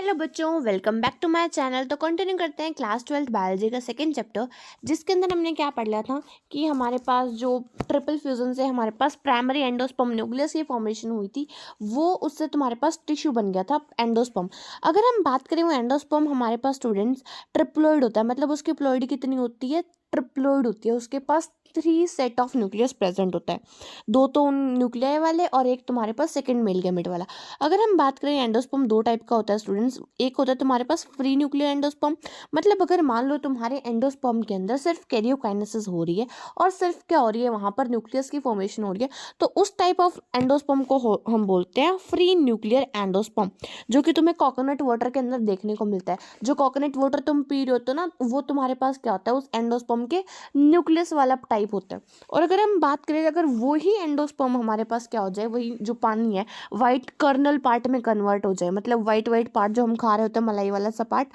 Hello बच्चों, welcome back to my channel. तो continue करते हैं क्लास 12 बायोलॉजी का सेकंड चैप्टर, जिसके अंदर हमने क्या पढ़ लिया था कि हमारे पास जो ट्रिपल फ्यूजन से हमारे पास प्राइमरी एंडोस्पर्म न्यूक्लियस की फॉर्मेशन हुई थी, वो उससे तुम्हारे पास टिश्यू बन गया था एंडोस्पर्म। अगर हम बात करें वो एंडोस्पर्म हमारे पास स्टूडेंट्स ट्रिप्लोइड होता है, मतलब उसकी प्लोइड कितनी होती है, ट्रिप्लोइड होती है। उसके पास 3 सेट ऑफ न्यूक्लियस प्रेजेंट होता है, 2 तो न्यूक्लियाई वाले और एक तुम्हारे पास सेकंड मेल गैमेट वाला। अगर हम बात करें एंडोस्पर्म 2 टाइप का होता है स्टूडेंट्स। एक होता है तुम्हारे पास फ्री न्यूक्लियर एंडोस्पर्म, मतलब अगर मान लो तुम्हारे एंडोस्पर्म के अंदर सिर्फ कैरियोकाइनेसिस हो रही है और सिर्फ क्या हो रही है, वहां पर न्यूक्लियस की फॉर्मेशन हो रही है, तो उस टाइप ऑफ एंडोस्पर्म को हम बोलते हैं फ्री न्यूक्लियर एंडोस्पर्म, जो कि तुम्हें कोकोनट वाटर के अंदर देखने को मिलता है। जो कोकोनट वाटर तुम पी रहे होते हो ना, वो तुम्हारे पास क्या होता है, उस एंडोस्पर्म के न्यूक्लियस वाला टाइप होता है। और अगर हम बात करें, अगर वो ही एंडोस्पर्म हमारे पास क्या हो जाए, वही जो पानी है वाइट कर्नल पार्ट में कन्वर्ट हो जाए, मतलब वाइट वाइट पार्ट जो हम खा रहे होते हैं, मलाई वाला सा पार्ट,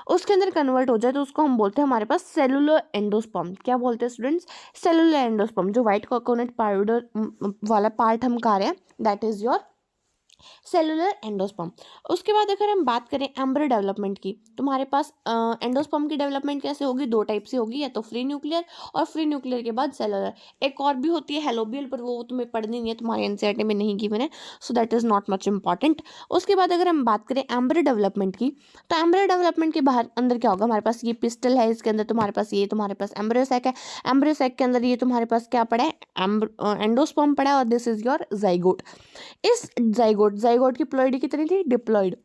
उसके अंदर कन्वर्ट हो जाए, तो उसको हम बोलते हैं हमारे पास सेलुलर एंडोस्पर्म। क्या बोलते हैं स्टूडेंट्स? Cellular endosperm. जो व्हाइट कोकोनट पाउडर वाला पार्ट हम खा रहे हैं, that is your cellular endosperm. उसके बाद अगर हम बात करें एम्ब्रियो डेवलपमेंट की, तुम्हारे पास एंडोस्पर्म की डेवलपमेंट कैसे होगी, 2 टाइप से होगी, या तो फ्री न्यूक्लियर और फ्री न्यूक्लियर के बाद सेलुलर। एक और भी होती है हेलोबियल, पर वो तुम्हें पढ़नी नहीं है, तुम्हारे एनसीईआरटी में नहीं गिवन है, so that is not much important. उसके बाद अगर हम बात करें एम्ब्रियो डेवलपमेंट की, तो एम्ब्रियो डेवलपमेंट के बाहर अंदर क्या होगा, हमारे पास ये पिस्टल है, इसके अंदर तुम्हारे पास ये तुम्हारे पास एम्ब्रियो सैक है। एम्ब्रियो सैक के अंदर ये तुम्हारे पास क्या पड़ा है, एंडोस्पर्म पड़ा है, और दिस इज योर जाइगोट। इस जाइगोट जाइगोट की प्लॉइडी कितनी थी, डिप्लॉइड।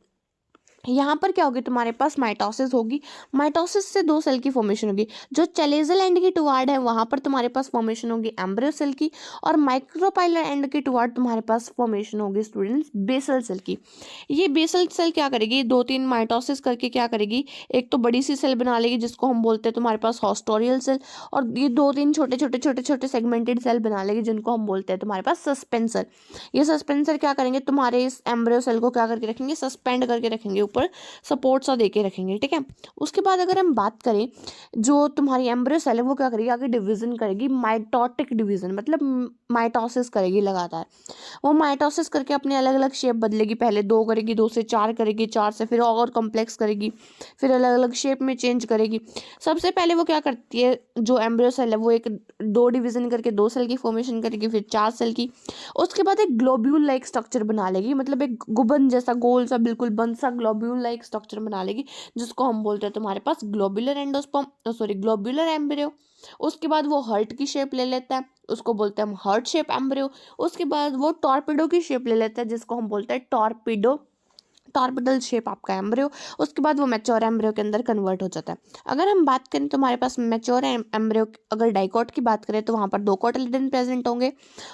यहाँ पर क्या होगी, तुम्हारे पास माइटोसिस होगी। माइटोसिस से 2 सेल की फॉर्मेशन होगी। जो चैलेजल एंड की टुवार्ड है, वहां पर तुम्हारे पास फॉर्मेशन होगी एम्ब्रियो सेल की, और माइक्रोपाइलर एंड की टुवार्ड तुम्हारे पास फॉर्मेशन होगी स्टूडेंट्स बेसल सेल की। ये बेसल सेल क्या करेगी, 2-3 माइटोसिस करके क्या करेगी, एक तो बड़ी सी सेल बना लेगी जिसको हम बोलते हैं तुम्हारे पास हॉस्टोरियल सेल, और ये 2-3 छोटे छोटे छोटे छोटे सेगमेंटेड सेल बना लेगी जिनको हम बोलते हैं तुम्हारे पास सस्पेंसर। ये सस्पेंसर क्या करेंगे, तुम्हारे इस एम्ब्रियो सेल को क्या करके रखेंगे, सस्पेंड करके रखेंगे, ऊपर सपोर्ट सा देके रखेंगे, ठीक है। उसके बाद अगर हम बात करें, जो तुम्हारी एम्ब्रियो सेल है वो क्या करेगी, आगे डिवीजन करेगी, माइटोटिक डिवीजन, मतलब माइटोसिस करेगी लगातार। वो माइटोसिस करके अपने अलग अलग शेप बदलेगी, पहले 2 करेगी, 2 से 4 करेगी, 4 से फिर और कॉम्प्लेक्स करेगी, फिर अलग अलग शेप में चेंज करेगी। सबसे पहले वो क्या करती है, जो एम्ब्रियो सेल है वो एक 2 डिवीजन करके 2 सेल की फॉर्मेशन करेगी, फिर 4 सेल की। उसके बाद एक ग्लोब्यूल लाइक स्ट्रक्चर बना लेगी, मतलब एक गुबन जैसा गोल सा बिल्कुल बंद सा ग्लोब्यूल लाइक स्ट्रक्चर बना लेगी, जिसको हम बोलते हैं तुम्हारे पास globular endosperm, sorry globular embryo. उसके बाद वो हर्ट की शेप ले लेता है, उसको बोलते हैं हम हर्ट शेप एम्ब्रियो। उसके बाद वो टॉर्पिडो की शेप ले लेता है, जिसको हम बोलते हैं टॉर्पिडो, टॉर्पिडल शेप आपका एम्ब्रियो। उसके बाद वो मैच्योर एम्ब्रियो के अंदर कन्वर्ट हो जाता है। अगर हम बात करें तो हमारे पास मैच्योर एम्ब्रियो, अगर डाइकोट की बात करें तो वहाँ पर 2 कोटिलिडन प्रेजेंट होंगे,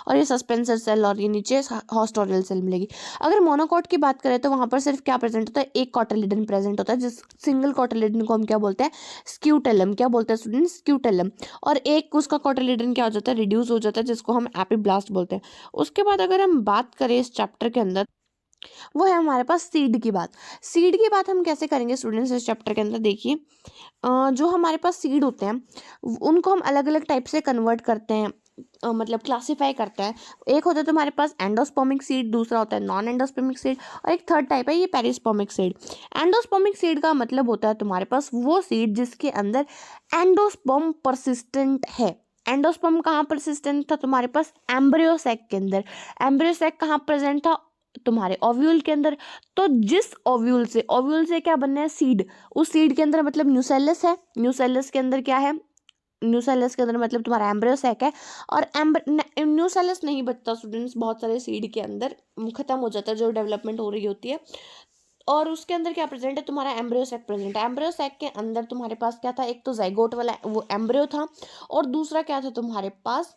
और ये सस्पेंसर सेल और ये नीचे हॉस्टोरियल सेल मिलेगी। अगर मोनोकोट की बात करें तो वहाँ पर सिर्फ क्या प्रेजेंट होता है, एक कोटिलिडन प्रेजेंट होता है, जिस सिंगल कोटिलिडन को हम क्या बोलते हैं, स्क्यूटेलम। क्या बोलते हैं स्टूडेंट, स्क्यूटेलम। और एक उसका कोटिलिडन क्या हो जाता है, रिड्यूस हो जाता है, जिसको हम एपिब्लास्ट बोलते हैं। उसके बाद अगर हम बात करें इस चैप्टर के अंदर, वो है हमारे पास सीड की बात। सीड की बात हम कैसे करेंगे स्टूडेंट्स इस चैप्टर के अंदर, देखिए जो हमारे पास सीड होते हैं उनको हम अलग अलग टाइप से कन्वर्ट करते हैं, मतलब क्लासीफाई करते हैं। एक होता है तुम्हारे पास एंडोस्पर्मिक सीड, दूसरा होता है नॉन एंडोस्पर्मिक सीड, और एक थर्ड टाइप है ये पेरिस्पर्मिक सीड। एंडोस्पर्मिक सीड का मतलब होता है तुम्हारे पास वो सीड जिसके अंदर एंडोस्पर्म परसिस्टेंट है। एंडोस्पर्म कहाँ परसिस्टेंट था, तुम्हारे पास एम्ब्रियो सैक के अंदर। एम्ब्रियो सैक कहाँ प्रेजेंट था, तुम्हारे ओव्यूल के अंदर। तो जिस ओव्यूल से क्या बनना है, सीड। उस सीड के अंदर मतलब न्यूसेलस है, न्यूसेलस के अंदर क्या है, न्यूसेलस के अंदर मतलब तुम्हारा एम्ब्रियो सैक है। और न्यूसेलस नहीं बचता स्टूडेंट्स, बहुत सारे सीड के अंदर खत्म हो जाता है जो डेवलपमेंट हो रही होती है, और उसके अंदर क्या प्रेजेंट है, तुम्हारा एम्ब्रियो सैक प्रेजेंट है। एम्ब्रियो सैक के अंदर तुम्हारे पास क्या था, एक तो जाइगोट वाला वो एम्ब्रियो था, और दूसरा क्या था तुम्हारे पास,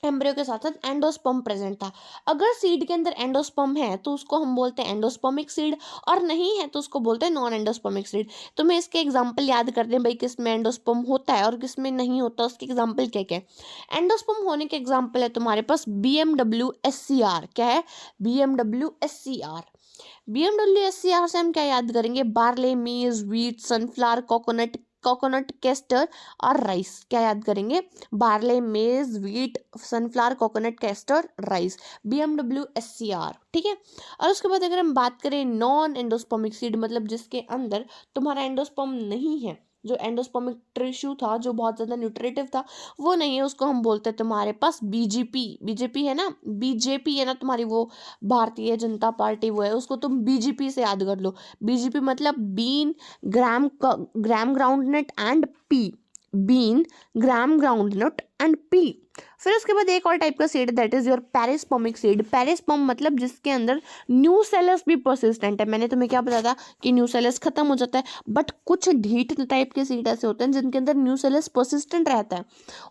एम्ब्रियो के साथ साथ एंडोस्पर्म प्रेजेंट था। अगर सीड के अंदर एंडोस्पर्म है तो उसको हम बोलते हैं एंडोस्पर्मिक सीड, और नहीं है तो उसको बोलते हैं नॉन एंडोस्पर्मिक सीड। तो मैं इसके एग्जांपल याद कर दें भाई, किस में एंडोस्पर्म होता है और किस में नहीं होता, उसके एग्जांपल क्या क्या है। एंडोस्पर्म होने के एग्जांपल है तुम्हारे पास BMWSCR। क्या है, BMWSCR। BMWSCR से हम क्या याद करेंगे, बार्ले, मीज, wheat, sunflower, coconut, coconut, castor और राइस। क्या याद करेंगे? बार्ले, मेज, wheat, sunflower, coconut, castor, rice, BMW SCR। ठीक है। और उसके बाद अगर हम बात करें नॉन एंडोस्पर्मिक सीड, मतलब जिसके अंदर तुम्हारा एंडोस्पर्म नहीं है, जो एंडोस्पर्मिक टिश्यू था जो बहुत ज़्यादा न्यूट्रिटिव था वो नहीं है, उसको हम बोलते हैं तुम्हारे पास बीजेपी है ना, बीजेपी है ना तुम्हारी वो भारतीय जनता पार्टी, वो है, उसको तुम बीजेपी से याद कर लो। बीजेपी मतलब bean, gram groundnut and pea, bean, gram groundnut and pea. फिर उसके बाद एक और टाइप का seed, that is your perispermic seed. Perisperm मतलब जिसके अंदर न्यूसेलस भी परसिस्टेंट है। मैंने तुम्हें क्या बताया था कि न्यूसेलस खत्म हो जाता है, बट कुछ ढीठ टाइप के सीड ऐसे होते हैं जिनके अंदर न्यूसेलस परसिस्टेंट रहता है,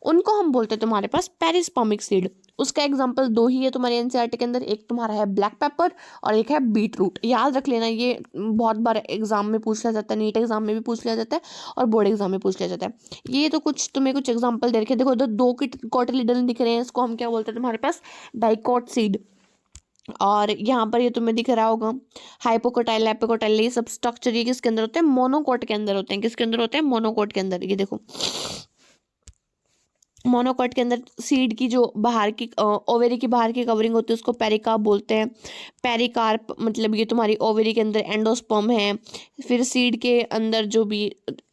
उनको हम बोलते हैं तुम्हारे पास पेरिस्पर्मिक सीड। उसका एग्जाम्पल दो ही है तुम्हारे एनसीईआरटी के अंदर, एक तुम्हारा है ब्लैक पेपर और एक है बीट रूट। याद रख लेना, ये बहुत बार एग्जाम में पूछ लिया जाता है, नीट एग्जाम में भी पूछ लिया जाता है और बोर्ड एग्जाम में पूछ लिया जाता है। ये तो कुछ तुम्हें कुछ एग्जाम्पल दे रखे, देखो इधर दो कोटिलिडन दिख रहे हैं, इसको हम क्या बोलते हैं तुम्हारे पास? Dicot seed. और यहाँ पर ये तुम्हें दिख रहा होगा हाइपोकोटाइल, एपिकोटाइल, ये सब स्ट्रक्चर ये किसके अंदर होते हैं? मोनोकोट के अंदर होते हैं। किसके अंदर होते हैं? मोनोकोट के अंदर। ये देखो मोनोकोट के अंदर सीड की जो बाहर की ओवेरी की बाहर की कवरिंग होती है उसको पेरिकार्प बोलते हैं। पेरिकार्प मतलब ये तुम्हारी ओवेरी के अंदर एंडोस्पर्म है। फिर सीड के अंदर जो भी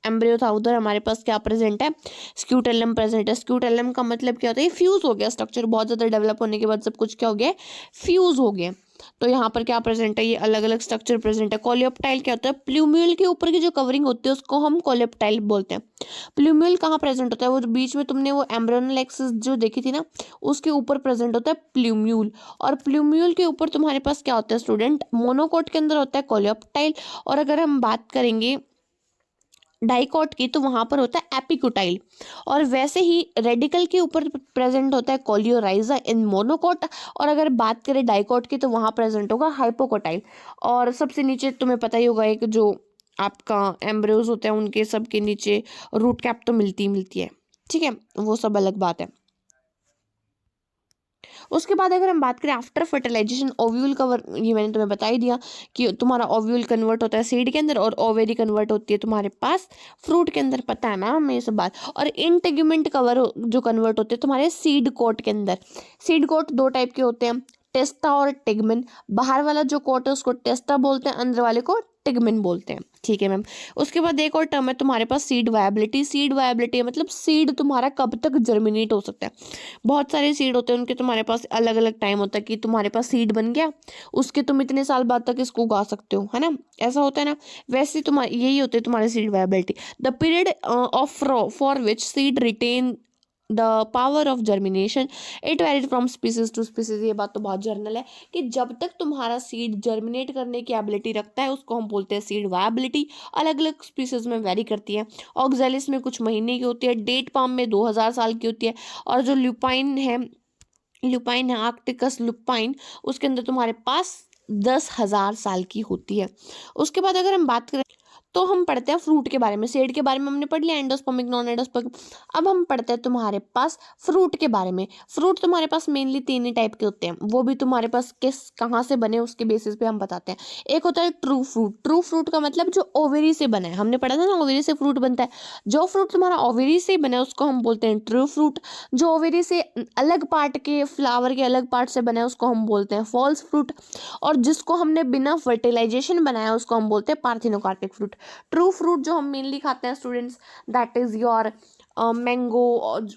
एम्ब्रियो था उधर हमारे पास क्या प्रेजेंट है? स्क्यूटेलम प्रेजेंट है। स्क्यूटेलम का मतलब क्या होता है? फ्यूज हो गया, स्ट्रक्चर बहुत ज़्यादा डेवलप होने के बाद सब कुछ क्या हो गया? फ्यूज हो गया। तो यहाँ पर क्या प्रेजेंट है? ये अलग अलग स्ट्रक्चर प्रेजेंट है। कोलियोप्टाइल क्या होता है? प्लूम्यूल के ऊपर की जो कवरिंग होती है उसको हम कोलियोप्टाइल बोलते हैं। प्लूम्यूल कहाँ प्रेजेंट होता है? वो जो बीच में तुमने वो एम्ब्रियोनल एक्सिस जो देखी थी ना, उसके ऊपर प्रेजेंट होता है प्लूम्यूल। और प्लूम्यूल के ऊपर तुम्हारे पास क्या होता है स्टूडेंट? मोनोकोट के अंदर होता है कोलियोप्टाइल। और अगर हम बात करेंगे डाइकोट की तो वहां पर होता है एपिकोटाइल। और वैसे ही रेडिकल के ऊपर प्रेजेंट होता है कोलियोराइजा इन मोनोकोट। और अगर बात करें डाइकोट की तो वहां प्रेजेंट होगा हाइपोकोटाइल। और सबसे नीचे तुम्हें पता ही होगा एक जो आपका एम्ब्रियोज होते हैं उनके सबके नीचे रूट कैप तो मिलती है। ठीक है, वो सब अलग बात है। उसके बाद अगर हम बात करें आफ्टर फर्टिलाइजेशन ओव्यूल कवर, ये मैंने तुम्हें बता ही दिया कि तुम्हारा ओव्यूल कन्वर्ट होता है सीड के अंदर और ओवेरी कन्वर्ट होती है तुम्हारे पास फ्रूट के अंदर। पता है ना हमें ये सब बात। और इंटेग्यूमेंट कवर जो कन्वर्ट होते हैं तुम्हारे सीड कोट के अंदर। सीड कोट दो टाइप के होते हैं, टेस्टा और टिगमिन। बाहर वाला जो कोट है उसको टेस्टा बोलते हैं, अंदर वाले को टिगमिन बोलते हैं। ठीक है मैम। उसके बाद एक और टर्म है तुम्हारे पास सीड वायबिलिटी। सीड वायबिलिटी मतलब सीड तुम्हारा कब तक जर्मिनेट हो सकता है। बहुत सारे सीड होते हैं उनके तुम्हारे पास अलग अलग टाइम होता है कि तुम्हारे पास सीड बन गया उसके तुम इतने साल बाद तक इसको उगा सकते हो, है ना, ऐसा होता है ना। वैसे तुम्हारे यही होते हैं तुम्हारे seed viability. The period of for which seed retain the power of germination it varies from species to species. ये बात तो बहुत जर्नल है कि जब तक तुम्हारा सीड जर्मिनेट करने की एबिलिटी रखता है उसको हम बोलते हैं सीड वायबिलिटी। अलग अलग स्पीसीज में वेरी करती है। ऑक्जेलिस में कुछ महीने की होती है, डेट पाम में 2000 साल की होती है। और जो ल्यूपाइन है आर्कटिकस लुपाइन, उसके अंदर तुम्हारे पास 10,000 साल की होती है। उसके बाद अगर हम बात करें तो हम पढ़ते हैं फ्रूट के बारे में। सेड के बारे में हमने पढ़ लिया, एंडोस्पर्मिक नॉन एंडोस्पर्मिक। अब हम पढ़ते हैं तुम्हारे पास फ्रूट के बारे में। फ्रूट तुम्हारे पास मेनली तीन ही टाइप के होते हैं, वो भी तुम्हारे पास कहाँ से बने उसके बेसिस पे हम बताते हैं। एक होता है ट्रू फ्रूट। ट्रू फ्रूट का मतलब जो ओवेरी से बना है, हमने पढ़ा था ना ओवेरी से फ्रूट बनता है। जो फ्रूट तुम्हारा ओवेरी से बना है उसको हम बोलते हैं ट्रू फ्रूट। जो ओवेरी से अलग पार्ट के फ्लावर के अलग पार्ट से बना है उसको हम बोलते हैं फॉल्स फ्रूट। और जिसको हमने बिना फर्टिलाइजेशन बनाया उसको हम बोलते हैं पार्थिनोकार्पिक फ्रूट। ट्रू फ्रूट जो हम मेनली खाते हैं students, that is your mango,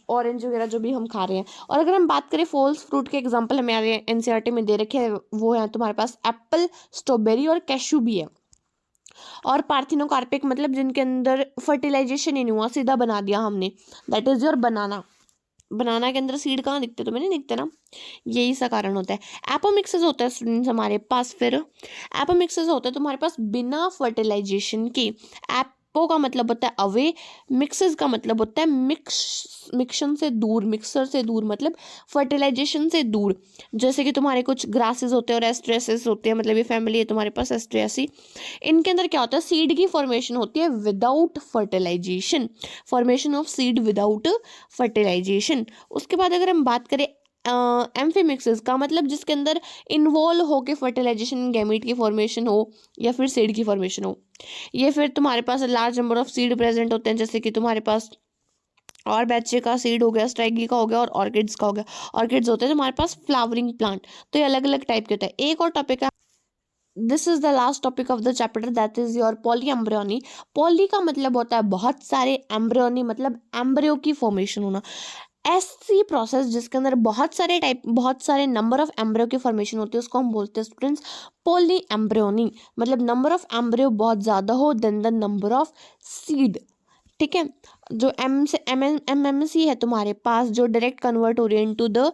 orange वगैरह जो भी हम खा रहे हैं। और अगर हम बात करें फॉल्स फ्रूट के एग्जांपल हमारे एनसीईआरटी में दे रखे हैं, वो है तुम्हारे पास एप्पल, स्ट्रॉबेरी और कैशू भी है। और पार्थिनोकार्पिक मतलब जिनके अंदर फर्टिलाइजेशन ही नहीं हुआ, सीधा बना दिया हमने, दैट इज योर बनाना। बनाना के अंदर सीड कहाँ दिखते? तुम्हें नहीं दिखते ना, यही सा कारण होता है। एपोमिक्सेस होता है स्टूडेंट्स हमारे पास। फिर एपोमिक्सेस होता है तुम्हारे पास बिना फर्टिलाइजेशन के। एपो का मतलब होता है अवे, मिक्सेस का मतलब होता है मिक्सन से दूर, मिक्सर से दूर मतलब फर्टिलाइजेशन से दूर। जैसे कि तुम्हारे कुछ ग्रासेस होते हैं और एस्ट्रेसेस होते हैं, मतलब ये फैमिली है तुम्हारे पास एस्ट्रेसी। इनके अंदर क्या होता है? सीड की फॉर्मेशन होती है without fertilization, formation of seed without fertilization. उसके बाद अगर हम बात करें एम्फीमिक्सिस का मतलब जिसके अंदर इन्वॉल्व हो के फर्टिलाइजेशन गैमीट की फॉर्मेशन हो या फिर सीड की फॉर्मेशन हो। ये फिर तुम्हारे पास large number of seed present होते हैं, जैसे कि तुम्हारे पास और बैचे का सीड हो गया, स्ट्राइगी का हो गया और ऑर्किड्स का हो गया। ऑर्किड्स होते हैं तुम्हारे पास फ्लावरिंग प्लांट। तो ये अलग अलग टाइप के होते हैं। एक और टॉपिक है, this is the last topic of the chapter, that is your poly embryony. Poly का मतलब होता है बहुत सारे, एम्ब्रियोनी मतलब एम्ब्रियो की फॉर्मेशन होना। ऐसी प्रोसेस जिसके अंदर बहुत सारे नंबर ऑफ एम्ब्रियो की फॉर्मेशन होती है उसको हम बोलते हैं स्टूडेंट्स पॉली एम्ब्रियोनी। मतलब नंबर ऑफ एम्ब्रियो बहुत ज़्यादा हो then the number of seed. ठीक है। जो एम से एम सी है तुम्हारे पास, जो डायरेक्ट कन्वर्ट हो रही है इनटू द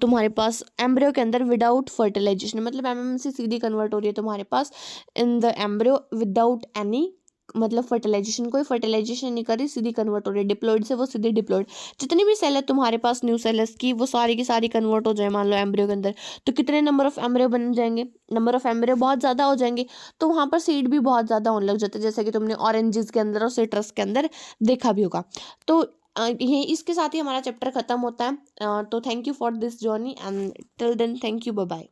तुम्हारे पास एम्ब्रियो के अंदर विदाउट फर्टिलाइजेशन, मतलब एम सी सीधी कन्वर्ट हो रही है तुम्हारे पास in the embryo without any मतलब फर्टिलाइजेशन, कोई फर्टिलाइजेशन नहीं करी, सीधी कन्वर्ट हो रही है। डिप्लॉइड से वो सीधी डिप्लॉइड। जितनी भी सेल है तुम्हारे पास न्यू सेल्स की, वो सारी की सारी कन्वर्ट हो जाए मान लो एम्ब्रियो के अंदर। तो कितने नंबर ऑफ एम्ब्रियो बन जाएंगे, नंबर ऑफ एम्ब्रियो बहुत ज़्यादा हो जाएंगे। तो वहाँ पर सीड भी बहुत ज़्यादा होने लग जाते हैं, जैसे कि तुमने ऑरेंजेस के अंदर और सिट्रस के अंदर देखा भी होगा। तो ये इसके साथ ही हमारा चैप्टर खत्म होता है। तो thank you for this journey and till then thank you, bye bye.